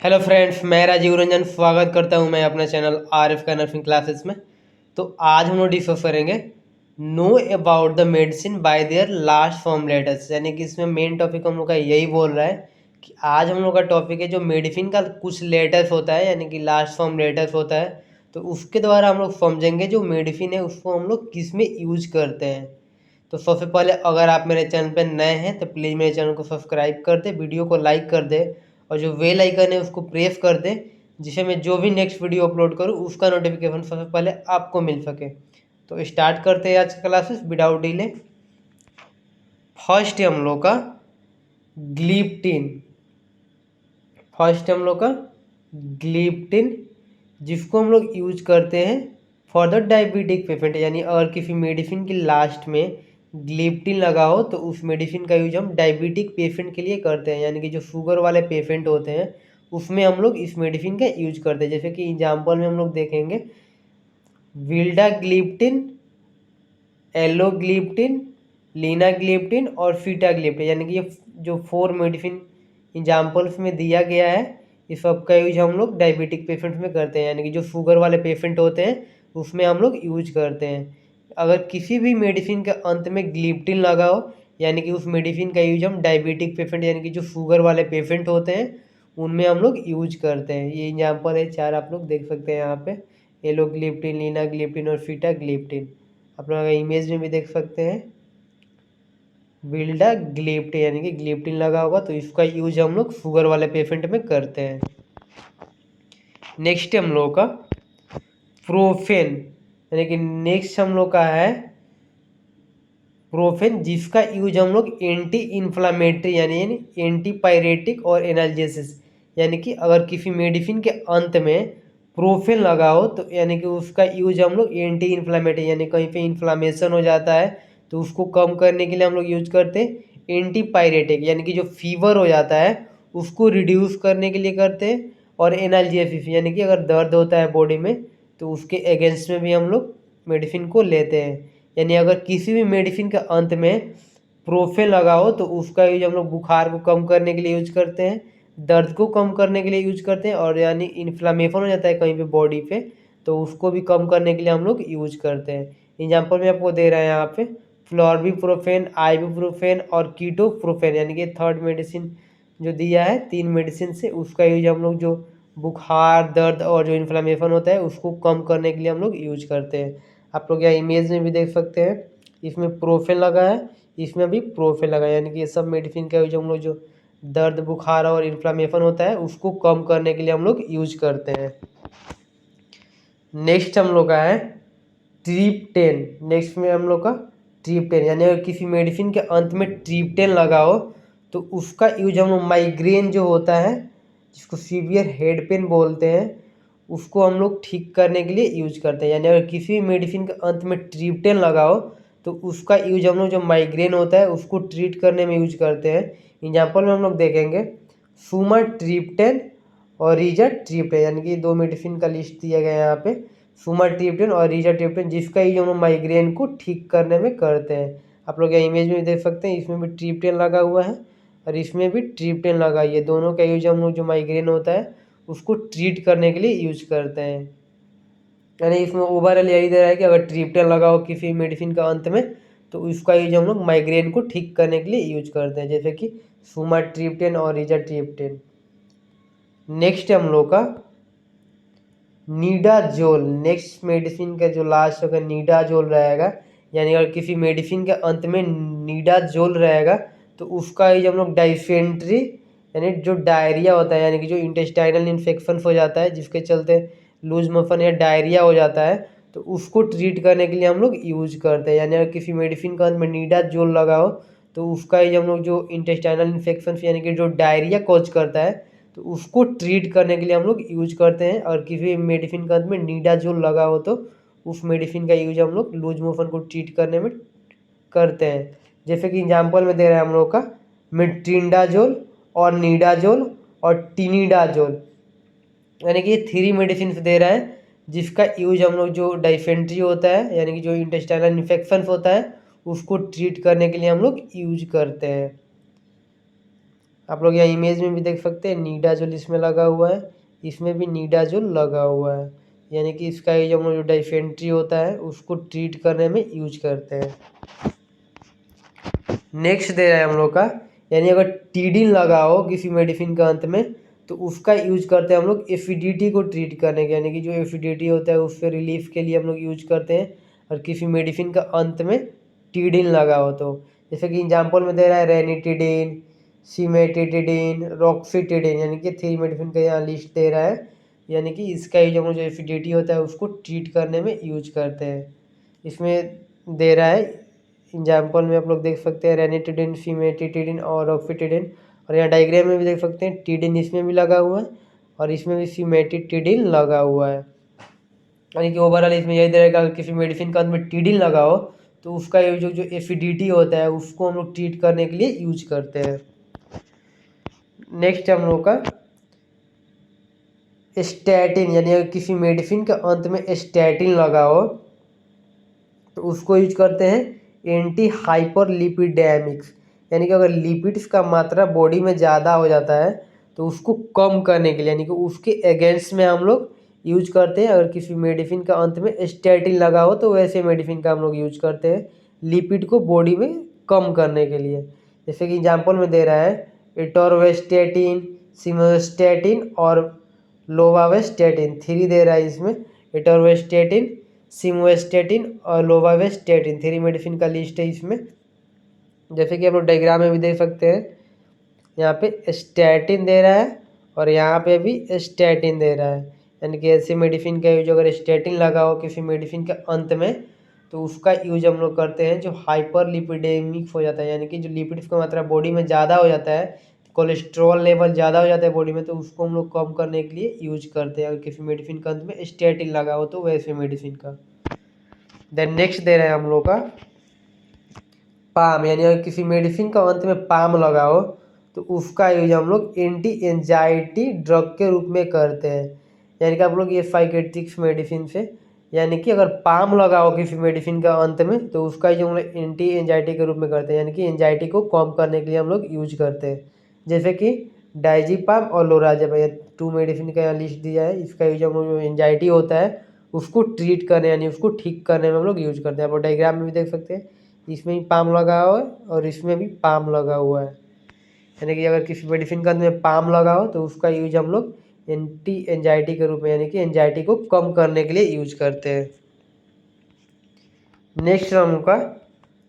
Hello friends, मैं राजीव रंजन स्वागत करता हूं मैं अपने चैनल आर एफ का नर्सिंग क्लासेस में। तो आज हम लोग डिस्कस करेंगे know about the medicine bye there last form letters. यानी कि इसमें मेन टॉपिक हम लोग का यही बोल रहा है कि आज हम लोग का टॉपिक है जो मेडिसिन का कुछ लेटर्स होता है, यानी कि लास्ट फॉर्म लेटर्स होता है। तो उसके द्वारा हम लोग समझेंगे जो मेडिसिन है उसको हम लोग किस में यूज करते हैं। तो सबसे पहले अगर आप मेरे चैनल पर नए हैं तो प्लीज़ मेरे चैनल को सब्सक्राइब कर दे, वीडियो को लाइक कर दे और जो बेल आइकन है उसको प्रेस कर दे, जिससे मैं जो भी नेक्स्ट वीडियो अपलोड करूँ उसका नोटिफिकेशन सबसे पहले आपको मिल सके। तो स्टार्ट करते हैं आज का क्लासेस विदाउट डिले। फर्स्ट है हम लोग का ग्लिप्टिन। फर्स्ट है हम लोग का ग्लिप्टिन, जिसको हम लोग यूज करते हैं फॉर द डायबिटिक पेशेंट। यानी अगर किसी मेडिसिन की लास्ट में ग्लिप्टिन लगा हो तो उस मेडिसिन का यूज हम डायबिटिक पेशेंट के लिए करते हैं, यानी कि जो शुगर वाले पेशेंट होते हैं उसमें हम लोग इस मेडिसिन का यूज करते हैं। जैसे कि एग्जाम्पल में हम लोग देखेंगे विल्डाग्लिप्टिन, एलोग्लिप्टिन, लीनाग्लिप्टिन और फीटाग्लिप्टिन, यानी कि ये जो 4 मेडिसिन एग्जाम्पल्स में दिया गया है इस सब का यूज हम लोग डायबिटिक पेशेंट्स में करते हैं, यानी कि जो शुगर वाले पेशेंट होते हैं उसमें हम लोग यूज करते हैं। अगर किसी भी मेडिसिन के अंत में ग्लिप्टिन लगा हो, यानी कि उस मेडिसिन का यूज हम डायबिटिक पेशेंट यानी कि जो शुगर वाले पेशेंट होते हैं उनमें हम लोग यूज करते हैं। ये एग्जाम्पल है 4, आप लोग देख सकते हैं यहाँ पे, एलोग्लिप्टिन, लीनाग्लिप्टिन और फीटाग्लिप्टिन। आप लोग इमेज में भी देख सकते हैं विल्डाग्लिप्टिन, यानी कि ग्लिप्टिन लगा होगा तो इसका यूज हम लोग शुगर वाले पेशेंट में करते हैं। नेक्स्ट हम लोग का प्रोफेन, यानी कि नेक्स्ट हम लोग का है प्रोफेन, जिसका यूज हम लोग एंटी इन्फ्लामेटरी यानी एंटी पायरेटिक और एनाल्जेसिस, यानी कि अगर किसी मेडिसिन के अंत में प्रोफेन लगा हो तो यानी कि उसका यूज हम लोग एंटी इन्फ्लामेटरी, यानी कहीं पे इन्फ्लामेशन हो जाता है तो उसको कम करने के लिए हम लोग यूज करते हैं। एंटी पायरेटिक यानी कि जो फीवर हो जाता है उसको रिड्यूस करने के लिए करते हैं। और एनाल्जेसिस यानी कि अगर दर्द होता है बॉडी में तो उसके अगेंस्ट में भी हम लोग मेडिसिन को लेते हैं। यानी अगर किसी भी मेडिसिन के अंत में प्रोफेन लगा हो तो उसका यूज हम लोग बुखार को कम करने के लिए यूज करते हैं, दर्द को कम करने के लिए यूज करते हैं, और यानी इन्फ्लामेशन हो जाता है कहीं पे बॉडी पे तो उसको भी कम करने के लिए हम लोग यूज करते हैं। एग्जाम्पल में आपको दे रहे हैं यहाँ पे फ्लोरबीप्रोफेन, आइबुप्रोफेन और कीटोप्रोफेन, यानी कि थर्ड मेडिसिन जो दिया है 3 मेडिसिन से, उसका यूज हम लोग जो बुखार, दर्द और जो इन्फ्लामेशन होता है उसको कम करने के लिए हम लोग यूज करते हैं। आप लोग यहाँ इमेज में भी देख सकते हैं, इसमें प्रोफेन लगा है, इसमें भी प्रोफेन लगा है, यानी कि ये सब मेडिसिन का यूज हम लोग जो दर्द, बुखार और इन्फ्लामेशन होता है उसको कम करने के लिए हम लोग यूज करते हैं। नेक्स्ट हम लोग का है ट्रिप्टेन। नेक्स्ट में हम लोग का ट्रिप्टेन, यानी अगर किसी मेडिसिन के अंत में ट्रिप्टेन लगा हो तो उसका यूज हम लोग माइग्रेन जो होता है जिसको सीवियर हेड पेन बोलते हैं उसको हम लोग ठीक करने के लिए यूज करते हैं। यानी अगर किसी भी मेडिसिन के अंत में ट्रिप्टेन लगा हो तो उसका यूज हम लोग जो माइग्रेन होता है उसको ट्रीट करने में यूज करते हैं। एग्जाम्पल में हम लोग देखेंगे सुमाट्रिप्टेन और रिजाट्रिप्टेन, यानी कि 2 मेडिसिन का लिस्ट दिया गया है यहाँ पे, सुमाट्रिप्टेन और रिजाट्रिप्टेन, जिसका यूज हम लोग माइग्रेन को ठीक करने में करते हैं। आप लोग यहाँ इमेज में देख सकते हैं, इसमें भी ट्रिप्टेन लगा हुआ है और इसमें भी ट्रिप्टेन लगा है। ये दोनों का यूज हम लोग जो माइग्रेन होता है उसको ट्रीट करने के लिए यूज करते हैं। यानी इसमें ओवरऑल यही दे रहा है कि अगर ट्रिप्टेन लगा हो किसी मेडिसिन का अंत में तो उसका यूज हम लोग माइग्रेन को ठीक करने के लिए यूज करते हैं, जैसे कि सुमाट्रिप्टेन और रिजाट्रिप्टेन। नेक्स्ट हम लोग का नीडाजोल। नेक्स्ट मेडिसिन का जो लास्ट होगा नीडाजोल रहेगा, यानी अगर किसी मेडिसिन के अंत में नीडाजोल रहेगा तो उसका यूज हम लोग डाइसेंट्री यानी जो डायरिया होता है, यानी कि जो इंटेस्टाइनल इन्फेक्शन हो जाता है जिसके चलते लूज मोशन या डायरिया हो जाता है तो उसको ट्रीट करने के लिए हम लोग यूज करते हैं। यानी अगर किसी मेडिसिन के अंत में नीडाजोल लगा हो तो उसका यूज हम लोग जो इंटेस्टाइनल इन्फेक्शन यानी कि जो डायरिया कॉज करता है तो उसको ट्रीट करने के लिए हम लोग यूज करते हैं। और किसी मेडिसिन के अंत में नीडाजोल लगा हो तो उस मेडिसिन का यूज हम लोग लूज मोशन को ट्रीट करने में करते हैं। जैसे कि एग्जाम्पल में दे रहे हैं हम लोग का मेट्रिंडाजोल और नीडाजोल और टिनिडाजोल, यानी कि ये 3 मेडिसिन दे रहा है जिसका यूज हम लोग जो डाइसेंट्री होता है यानी कि जो इंटेस्टाइनल इन्फेक्शन होता है उसको ट्रीट करने के लिए हम लोग यूज करते हैं। आप लोग यहाँ इमेज में भी देख सकते हैं नीडाजोल इसमें लगा हुआ है, इसमें भी नीडाजोल लगा हुआ है, यानी कि इसका ये जो डाइफेंट्री होता है उसको ट्रीट करने में यूज करते हैं। नेक्स्ट दे रहा है हम लोग का, यानी अगर टीडिन लगा हो किसी मेडिसिन का अंत में तो उसका यूज करते हैं हम लोग एफिडिटी को ट्रीट करने के, यानी कि जो एफिडिटी होता है उससे रिलीफ के लिए हम लोग यूज करते हैं। और किसी मेडिसिन का अंत में टीडिन लगा हो तो, जैसे कि एग्जाम्पल में दे रहा है रेनिटिडिन, सिमेटिडिन, रॉक्सिटिडिन, यानी कि 3 मेडिसिन का यहाँ लिस्ट दे रहा है, यानी कि इसका ही जो एफिडिटी होता है उसको ट्रीट करने में यूज करते हैं। इसमें दे रहा है एग्जाम्पल में आप लोग देख सकते हैं रेनिटिडिन, सिमेटिडिन और रॉक्सिटिडिन, और यहाँ डायग्राम में भी देख सकते हैं टिडिन इसमें भी लगा हुआ है और इसमें भी सिमेटिडिन लगा हुआ है, यानी कि ओवरऑल इसमें यही रहेगा कि किसी मेडिसिन का अंत में टिडिन लगा हो तो उसका जो एसिडिटी होता है उसको हम लोग ट्रीट करने के लिए यूज करते हैं। नेक्स्ट हम लोग का स्टैटिन, यानी अगर किसी मेडिसिन के अंत में स्टैटिन लगा हो तो उसको यूज करते हैं एंटी हाइपरलिपिडेमिक्स, यानी कि अगर लिपिड्स का मात्रा बॉडी में ज़्यादा हो जाता है तो उसको कम करने के लिए, यानी कि उसके अगेंस्ट में हम लोग यूज करते हैं। अगर किसी मेडिसिन का अंत में स्टैटिन लगा हो तो वैसे मेडिसिन का हम लोग यूज करते हैं लिपिड को बॉडी में कम करने के लिए। जैसे कि एग्जाम्पल में दे रहा है एटोरवेस्टेटिन, सिमोस्टेटिन और लोवावेस्टेटिन, 3 दे रहा है इसमें, एटोरवेस्टेटिन, सिमोस्टेटिन और लोवावेस्टेटिन, 3 मेडिसिन का लिस्ट है इसमें। जैसे कि आप लोग डायग्राम में भी देख सकते हैं यहाँ पे स्टैटिन दे रहा है और यहाँ पे भी स्टैटिन दे रहा है, यानी कि ऐसे मेडिसिन का यूज अगर स्टैटिन लगा हो किसी मेडिसिन के अंत में तो उसका यूज हम लोग करते हैं जो हाइपर लिपिडेमिक हो जाता है, यानी कि जो लिपिड्स का मात्रा बॉडी में ज़्यादा हो जाता है, कोलेस्ट्रॉल लेवल ज़्यादा हो जाता है बॉडी में, तो उसको हम लोग कम करने के लिए यूज करते हैं अगर किसी मेडिसिन के अंत में स्टैटिन लगा हो तो वैसे मेडिसिन का। देन नेक्स्ट दे रहे हैं हम लोग का पाम, यानी अगर किसी मेडिसिन का अंत में पाम लगा हो तो उसका यूज हम लोग एंटी एंजाइटी ड्रग के रूप में करते हैं, यानी कि आप लोग ये साइकेट्रिक्स मेडिसिन से, यानी कि अगर पाम लगा हो किसी मेडिसिन का अंत में तो उसका यूज हम लोग एंटी एंजाइटी के रूप में करते हैं, यानी कि एंजाइटी को कम करने के लिए हम लोग यूज करते हैं। जैसे कि डाइजीपाम और लोराजेपाम, ये 2 मेडिसिन का यहाँ लिस्ट दिया है, इसका यूज हम लोग जो एंजाइटी होता है उसको ट्रीट करने यानी उसको ठीक करने में हम लोग यूज करते हैं। आप डायग्राम में भी देख सकते हैं इसमें भी पाम लगा हुआ है और इसमें भी पाम लगा हुआ है, यानी कि अगर किसी मेडिसिन का अंत में पाम लगा हो तो उसका यूज हम लोग एंटी एंजाइटी के रूप में, यानी कि एंजाइटी को कम करने के लिए यूज करते हैं। नेक्स्ट हम का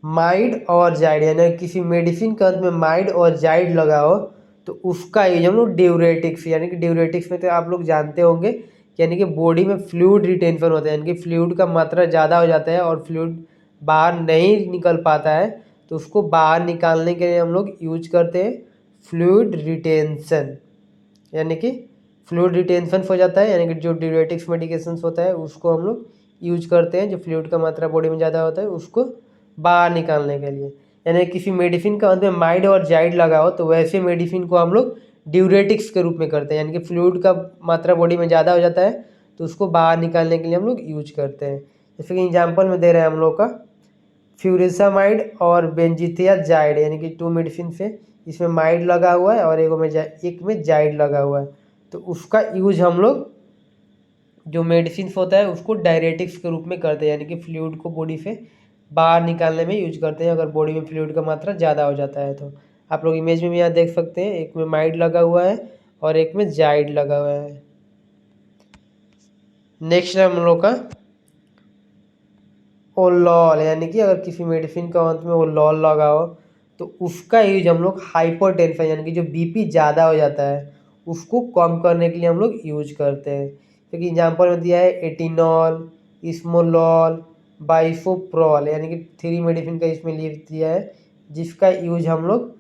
माइड और जाइड, यानी किसी मेडिसिन के अंत में माइड और जाइड लगा हो तो उसका यूज हम लोग ड्यूरेटिक्स, यानी कि ड्यूरेटिक्स में तो आप लोग जानते होंगे, यानी कि बॉडी में फ्लूइड रिटेंशन होता है, यानी कि फ्लूइड का मात्रा ज़्यादा हो जाता है और फ्लूइड बाहर नहीं निकल पाता है तो उसको बाहर निकालने के लिए हम लोग यूज करते हैं फ्लूइड रिटेंशन, यानी कि फ्लूइड रिटेंशन हो जाता है, यानी कि जो ड्यूरेटिक्स मेडिकेशंस होता है उसको हम लोग यूज करते हैं जो फ्लूइड का मात्रा बॉडी में ज़्यादा होता है उसको बाहर निकालने के लिए। यानी किसी मेडिसिन का अंत में माइड और जाइड लगा हो तो वैसे मेडिसिन को हम लोग ड्यूरेटिक्स के रूप में करते हैं, यानी कि फ्लूइड का मात्रा बॉडी में ज़्यादा हो जाता है तो उसको बाहर निकालने के लिए हम लोग यूज करते हैं। जैसे कि एग्जाम्पल में दे रहे हैं हम लोग का फ्यूरिसामाइड और बेंजीथियाजाइड, यानी कि 2 मेडिसिन से, इसमें माइड लगा हुआ है और एक में जाइड लगा हुआ है, तो उसका यूज हम लोग जो मेडिसिन होता है उसको डायरेटिक्स के रूप में करते हैं, यानी कि फ्लूइड को बॉडी से बाहर निकालने में यूज करते हैं अगर बॉडी में फ्लूइड का मात्रा ज़्यादा हो जाता है तो। आप लोग इमेज में भी यहाँ देख सकते हैं एक में माइड लगा हुआ है और एक में जाइड लगा हुआ है। नेक्स्ट है हम लोग का ओलॉल, यानी कि अगर किसी मेडिसिन का अंत में ओलॉल लगा हो तो उसका यूज हम लोग हाइपरटेंशन, यानी कि जो बीपी ज़्यादा हो जाता है उसको कम करने के लिए हम लोग यूज करते हैं। क्योंकि एग्जाम्पल में दिया है एटिनॉल, इस्मोलॉल, बाइसोप्रोल, यानी कि 3 मेडिसिन का इसमें लिख दिया है जिसका यूज हम लोग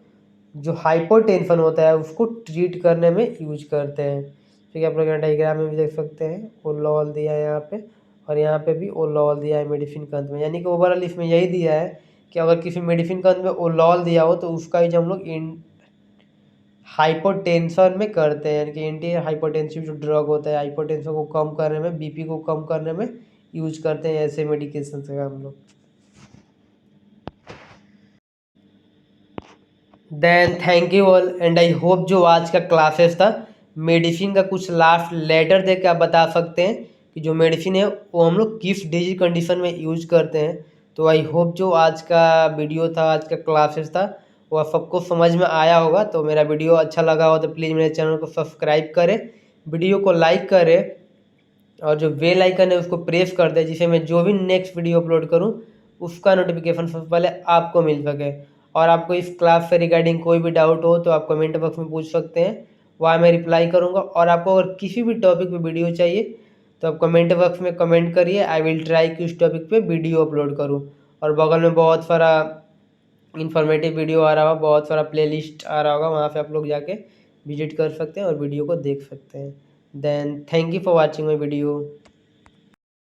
जो हाइपरटेंशन होता है उसको ट्रीट करने में यूज करते हैं। ठीक है, आप लोग यहाँ डायग्राम में भी देख सकते हैं ओलॉल दिया है यहाँ पे और यहाँ पे भी ओलॉल दिया है मेडिसिन के अंत में, यानी कि ओवरऑल इसमें यही दिया है कि अगर किसी मेडिसिन के अंत में ओलॉल दिया हो तो उसका यूज हम लोग इन हाइपरटेंशन में करते हैं, यानी कि एंटी हाइपरटेंसिव जो ड्रग होता है हाइपरटेंशन को कम करने में, बीपी को कम करने में यूज करते हैं ऐसे मेडिकेशन से हम लोग। Then thank you all and I hope जो आज का क्लासेस था मेडिसिन का कुछ लास्ट लेटर दे के आप बता सकते हैं कि जो मेडिसिन है वो हम लोग किस डिजीज कंडीशन में यूज करते हैं। तो आई होप जो आज का वीडियो था, आज का क्लासेस था, वो आप सबको समझ में आया होगा। तो मेरा वीडियो अच्छा लगा हो तो प्लीज़ मेरे चैनल को सब्सक्राइब करें, वीडियो को लाइक करें और जो बेल आइकन है उसको प्रेस कर दें, जिससे मैं जो भी नेक्स्ट वीडियो अपलोड करूं उसका नोटिफिकेशन सबसे पहले आपको मिल सके। और आपको इस क्लास से रिगार्डिंग कोई भी डाउट हो तो आप कमेंट बॉक्स में पूछ सकते हैं, वहाँ मैं रिप्लाई करूँगा। और आपको अगर किसी भी टॉपिक पे वीडियो चाहिए तो आप कमेंट बॉक्स में कमेंट करिए, आई विल ट्राई कि उस टॉपिक पे वीडियो अपलोड करूँ। और बगल में बहुत सारा इन्फॉर्मेटिव वीडियो आ रहा होगा, बहुत सारा प्लेलिस्ट आ रहा होगा, वहाँ पे आप लोग जाके विजिट कर सकते हैं और वीडियो को देख सकते हैं। Then thank you for watching my video.